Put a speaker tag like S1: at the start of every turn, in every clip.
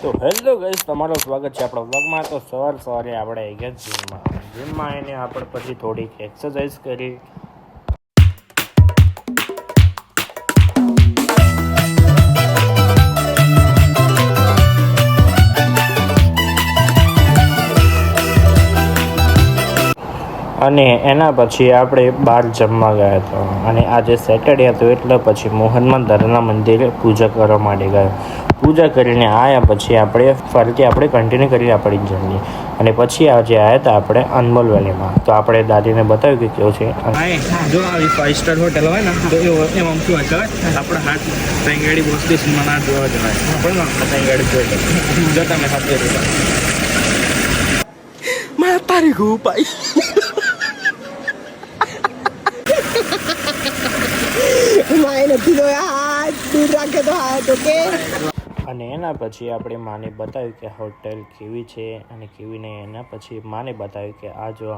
S1: તો hello guys, તમારું સ્વાગત છે આપણા વ્લોગમાં. તો સવારે આપણે આવી ગયા જીમમાં આવીને આપણે પછી થોડીક એક્સરસાઇઝ કરી. અને એના પછી આપણે બહાર જમવા ગયા હતા. અને આજે સેટરડે હતું એટલે પછી મોહનમાં દરના મંદિરે પૂજા કરવા માટે ગયા. પૂજા કરીને આવ્યા પછી આપણે ફરીથી કન્ટિન્યુ કરી આપણી જર્ની. અને પછી આજે આવ્યા હતા આપણે અનમોલ વેલીમાં. તો આપણે દાદીને બતાવ્યું કે કેવું છે.
S2: જો આવી 5 સ્ટાર હોટેલ હોય ને તો એમાં શું હોય આપણે હાથ તૈયારી બોસથી મના જોવા જવાય પણ તૈયારી જોઈ જો તમે સાથે તારી ગોપાઈ
S1: અને એના પછી આપણે માને બતાવ્યું કે હોટેલ કેવી છે અને કેવી નહીં. એના પછી માને બતાવ્યું કે આ જો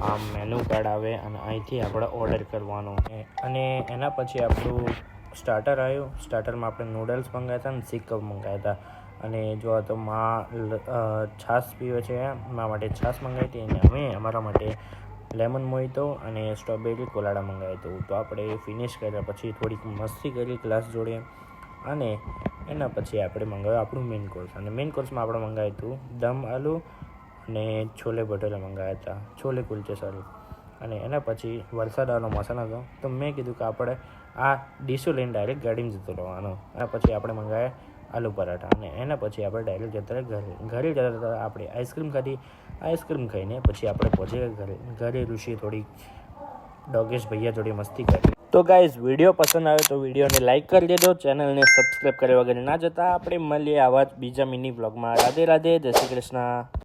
S1: આ મેનુ કાર્ડ આવે અને અહીંથી આપણે ઓર્ડર કરવાનું. અને એના પછી આપણું સ્ટાર્ટર આવ્યું. સ્ટાર્ટરમાં આપણે નૂડલ્સ મંગાવ્યા હતા અને સિક કપ મંગાવ્યા હતા. અને જો તો છાશ પીવે છે, મારા માટે છાશ મંગાવી હતી. અને અમે અમારા માટે લેમન મોહિતો અને સ્ટ્રોબેરી કોલાડા મંગાવ્યું હતું. તો આપણે ફિનિશ કર્યા પછી થોડીક મસ્તી કરી ક્લાસ જોડે. અને એના પછી આપણે મંગાવ્યું આપણું મેઇન કોર્સ. અને મેઇન કોર્સમાં આપણે મંગાવ્યું હતું દમ આલુ અને છોલે ભટુરે મંગાવ્યા હતા, છોલે કુલચે સોરી. અને એના પછી વરસાદ આવવાનો મોસમ હતો તો મેં કીધું કે આપણે આ ડીશો લઈને ડાયરેક્ટ ગાડીમાં જતો રહેવાનો. એના પછી આપણે મંગાવ્યા આલુ પરાઠા. અને એના પછી આપણે ડાયરેક્ટ જતા ઘરે જતા આપણે આઈસ્ક્રીમ ખાધી. આઈસ્ક્રીમ ખાઈને પછી આપણે પહોંચી ઘરે ઋષિ થોડી ડોગેશ ભૈયા જોડે મસ્તી કરી. તો ગાઈઝ, વિડીયો પસંદ આવે તો વિડીયોને લાઇક કરી દેજો. ચેનલને સબસ્ક્રાઈબ કર્યા વગર ના જતા. આપણે મળીએ આવા જ બીજા મિની વ્લોગમાં. રાધે રાધે, જય શ્રી કૃષ્ણ.